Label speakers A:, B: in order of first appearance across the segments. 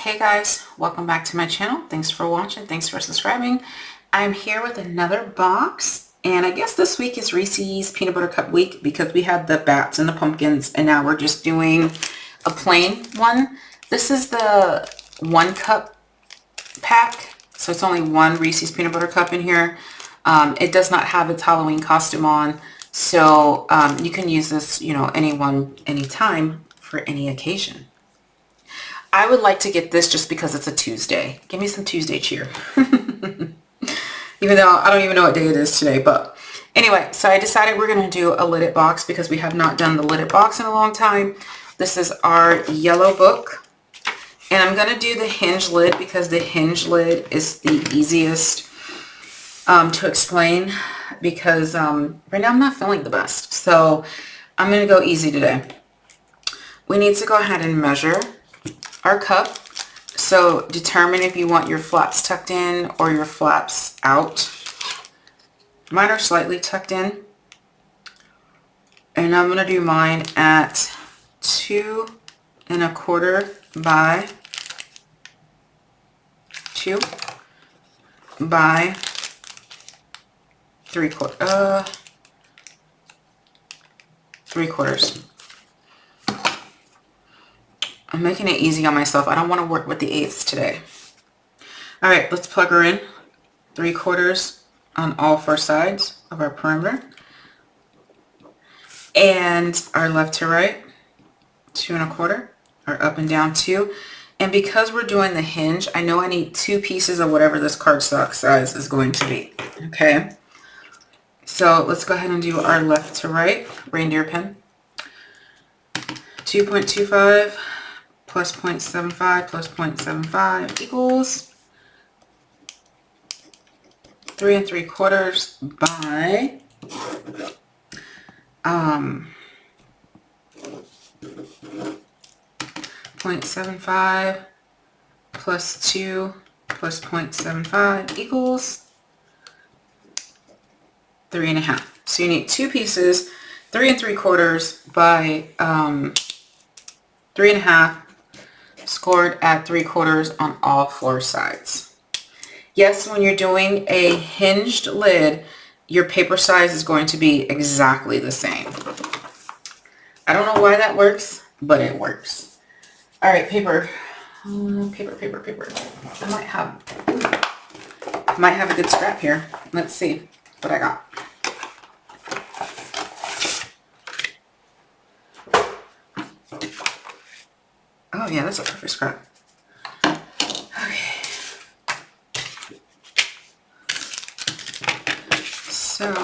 A: Hey guys, welcome back to my channel. Thanks for watching. Thanks for subscribing. I'm here with another box, and I guess this week is Reese's Peanut Butter Cup week because we had the bats and the pumpkins, and now we're just doing a plain one. This is the 1 cup pack, so it's only one Reese's Peanut Butter Cup in here. It does not have its Halloween costume on, so you can use this, anyone, anytime, for any occasion. I would like to get this just because it's a Tuesday. Give me some Tuesday cheer. Even though I don't even know what day it is today. But anyway, so I decided we're going to do a lidded box because we have not done the lidded box in a long time. This is our yellow book. And I'm going to do the hinge lid because the hinge lid is the easiest to explain because right now I'm not feeling the best. So I'm going to go easy today. We need to go ahead and measure our cup. So determine if you want your flaps tucked in or your flaps out. Mine are slightly tucked in. And I'm going to do mine at 2 1/4 by 2 by 3/4. 3/4. I'm making it easy on myself. I don't want to work with the 1/8 today. All right, let's plug her in. 3/4 on all 4 sides of our perimeter. And our left to right, 2 1/4, or up and down 2. And because we're doing the hinge, I know I need 2 pieces of whatever this cardstock size is going to be. Okay. So let's go ahead and do our left to right, reindeer pen. 2.25 plus 0.75 plus 0.75 equals 3 3/4 by 0.75 plus 2 plus 0.75 equals 3 1/2. So you need 2 pieces, 3 3/4 by 3 1/2, scored at 3/4 on all 4 sides. Yes, when you're doing a hinged lid, your paper size is going to be exactly the same. I don't know why that works, but it works. All right, paper. Paper. I might have a good scrap here. Let's see what I got. Oh yeah, that's a perfect scrap. Okay. So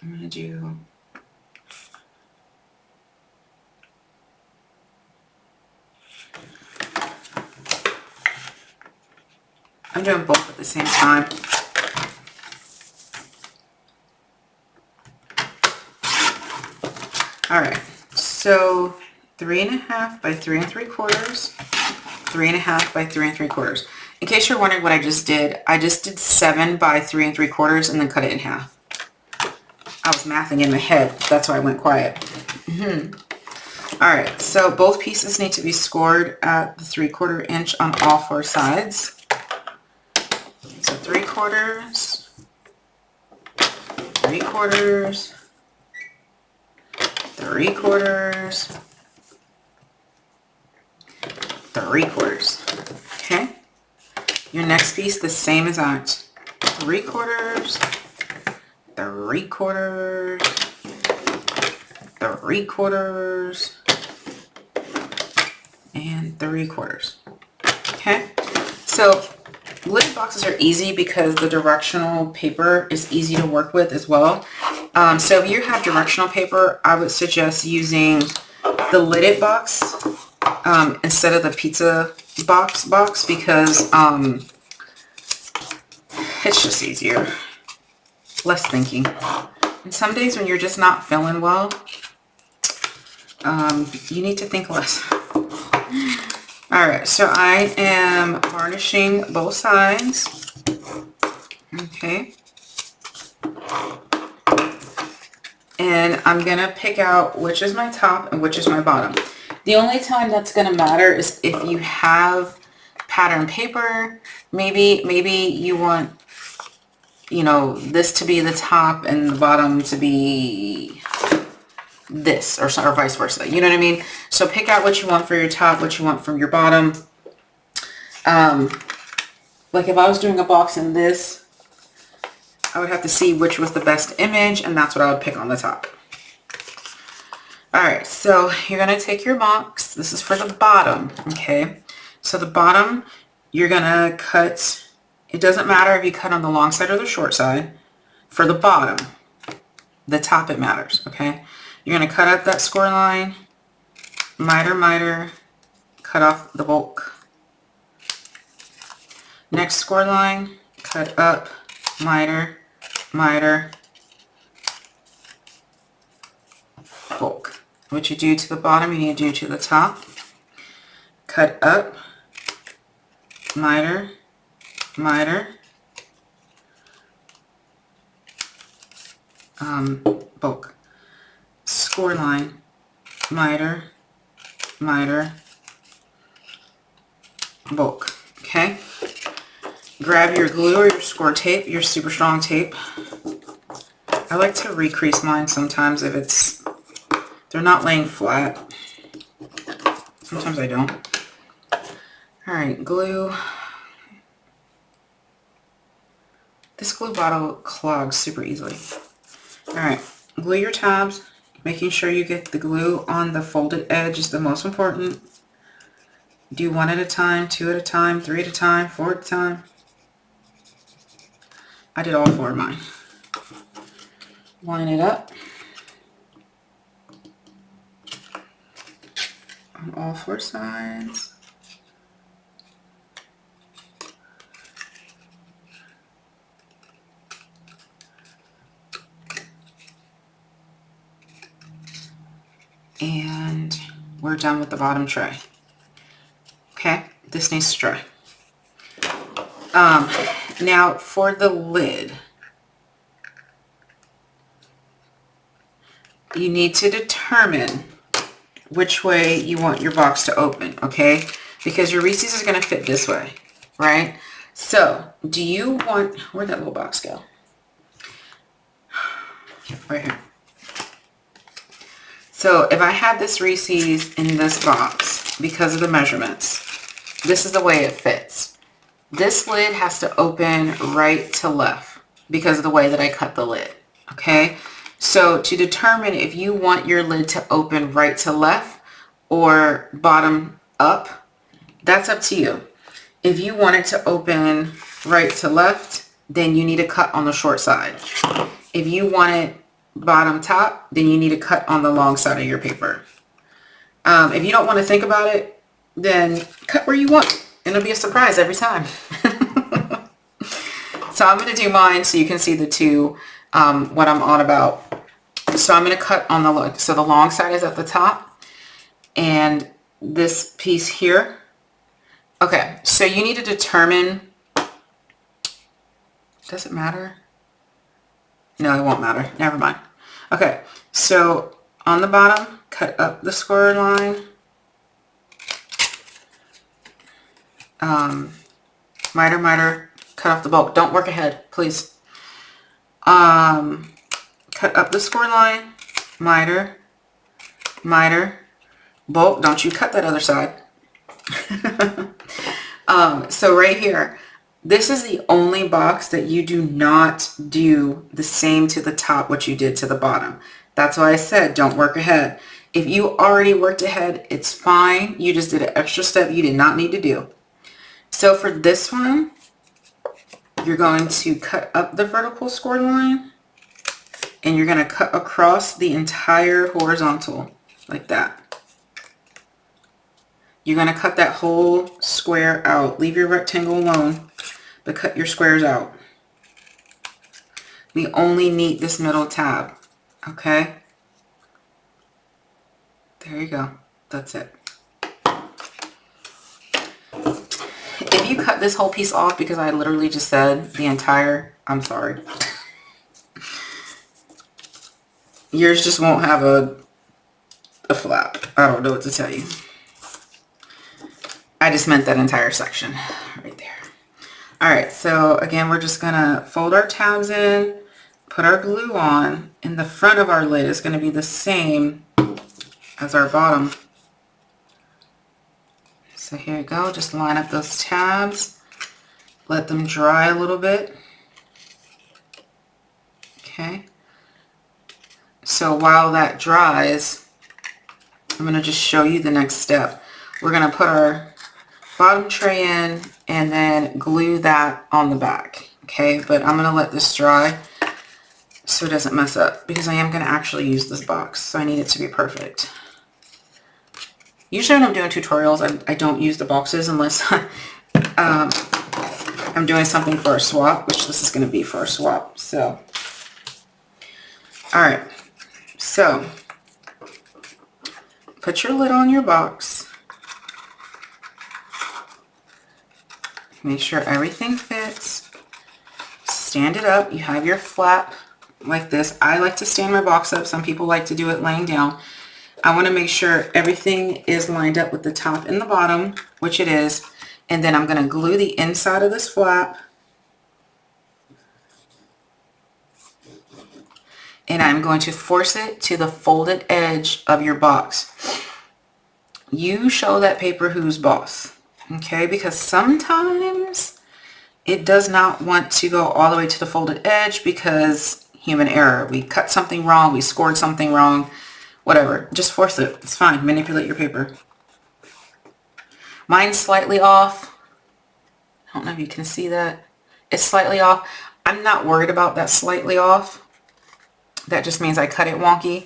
A: I'm gonna do I'm doing both at the same time. All right, so 3 1/2 by 3 3/4, 3 1/2 by 3 3/4. In case you're wondering what I just did 7 by 3 3/4 and then cut it in half. I was mathing in my head. That's why I went quiet. All right, so both pieces need to be scored at the 3/4 inch on all 4 sides. So 3/4, 3/4, 3/4, 3/4. Okay. Your next piece, the same as that. 3/4, 3/4, 3/4, and 3/4. Okay. So lid boxes are easy because the directional paper is easy to work with as well. So if you have directional paper, I would suggest using the lidded box instead of the pizza box because it's just easier. Less thinking. And some days when you're just not feeling well, you need to think less. All right, so I am varnishing both sides. Okay. And I'm going to pick out which is my top and which is my bottom. The only time that's going to matter is if you have pattern paper. Maybe you want, you know, this to be the top and the bottom to be this, or vice versa. You know what I mean? So pick out what you want for your top, what you want from your bottom. Like if I was doing a box in this, I would have to see which was the best image, and that's what I would pick on the top. All right, so you're going to take your box. This is for the bottom, okay? So the bottom, you're going to cut, it doesn't matter if you cut on the long side or the short side. For the bottom, the top it matters, okay? You're going to cut up that score line, miter, cut off the bulk. Next score line, cut up, miter, bulk. What you do to the bottom, you need to do to the top. Cut up, miter, bulk. Score line, miter, bulk. Okay? Grab your glue or your score tape, your super strong tape. I like to recrease mine sometimes if they're not laying flat. Sometimes I don't. Alright, glue. This glue bottle clogs super easily. Alright, glue your tabs. Making sure you get the glue on the folded edge is the most important. Do 1 at a time, 2 at a time, 3 at a time, 4 at a time. I did all 4 of mine. Line it up on all 4 sides. And we're done with the bottom tray. Okay, this needs to dry. Now for the lid, you need to determine which way you want your box to open, okay? Because your Reese's is going to fit this way, right? So do you want, where'd that little box go? Right here. So if I had this Reese's in this box, because of the measurements, this is the way it fits. This lid has to open right to left because of the way that I cut the lid, okay? So to determine if you want your lid to open right to left or bottom up, that's up to you. If you want it to open right to left, then you need to cut on the short side. If you want it bottom top, then you need to cut on the long side of your paper. If you don't want to think about it, then cut where you want. It'll be a surprise every time. So I'm going to do mine so you can see the two, what I'm on about. So I'm going to cut on so the long side is at the top and this piece here. Okay, so you need to determine, does it matter? No, it won't matter. Never mind. Okay, so on the bottom, cut up the score line. Miter, cut off the bulk. Don't work ahead, please. Cut up the score line. Miter, bulk. Don't you cut that other side. So right here, this is the only box that you do not do the same to the top what you did to the bottom. That's why I said don't work ahead. If you already worked ahead, it's fine. You just did an extra step you did not need to do. So for this one, you're going to cut up the vertical score line and you're going to cut across the entire horizontal like that. You're going to cut that whole square out. Leave your rectangle alone, but cut your squares out. We only need this middle tab, okay? There you go. That's it. If you cut this whole piece off because I literally just said the entire, I'm sorry. yours just won't have a flap. I don't know what to tell you. I just meant that entire section right there. All right, so again, we're just gonna fold our tabs in, put our glue on, and the front of our lid is gonna be the same as our bottom. So here you go, just line up those tabs, let them dry a little bit. Okay, so while that dries, I'm gonna just show you the next step. We're gonna put our bottom tray in and then glue that on the back. Okay, but I'm gonna let this dry so it doesn't mess up, because I am gonna actually use this box, so I need it to be perfect. Usually when I'm doing tutorials, I don't use the boxes unless I'm doing something for a swap, which this is gonna be for a swap. So, all right, so put your lid on your box. Make sure everything fits. Stand it up. You have your flap like this. I like to stand my box up. Some people like to do it laying down. I want to make sure everything is lined up with the top and the bottom, which it is. And then I'm going to glue the inside of this flap. And I'm going to force it to the folded edge of your box. You show that paper who's boss. Okay, because sometimes it does not want to go all the way to the folded edge because human error. We cut something wrong, we scored something wrong, whatever. Just force it. It's fine. Manipulate your paper. Mine's slightly off. I don't know if you can see that. It's slightly off. I'm not worried about that slightly off. That just means I cut it wonky.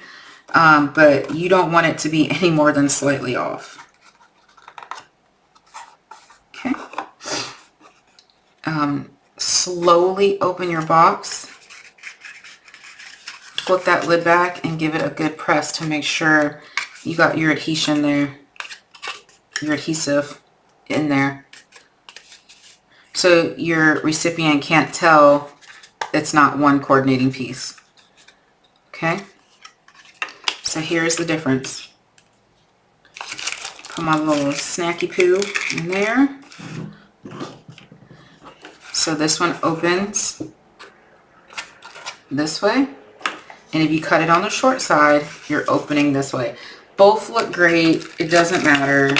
A: But you don't want it to be any more than slightly off. Okay. Slowly open your box. Flip that lid back and give it a good press to make sure you got your adhesion there, your adhesive in there. So your recipient can't tell it's not one coordinating piece. Okay. So here's the difference. Put my little snacky poo in there. So this one opens this way. And if you cut it on the short side, you're opening this way. Both look great. It doesn't matter.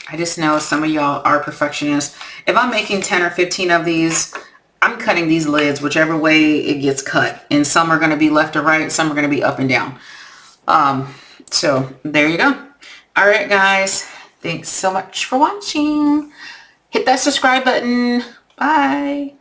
A: I just know some of y'all are perfectionists. If I'm making 10 or 15 of these, I'm cutting these lids whichever way it gets cut. And some are going to be left or right. Some are going to be up and down. So there you go. All right, guys. Thanks so much for watching. Hit that subscribe button. Bye.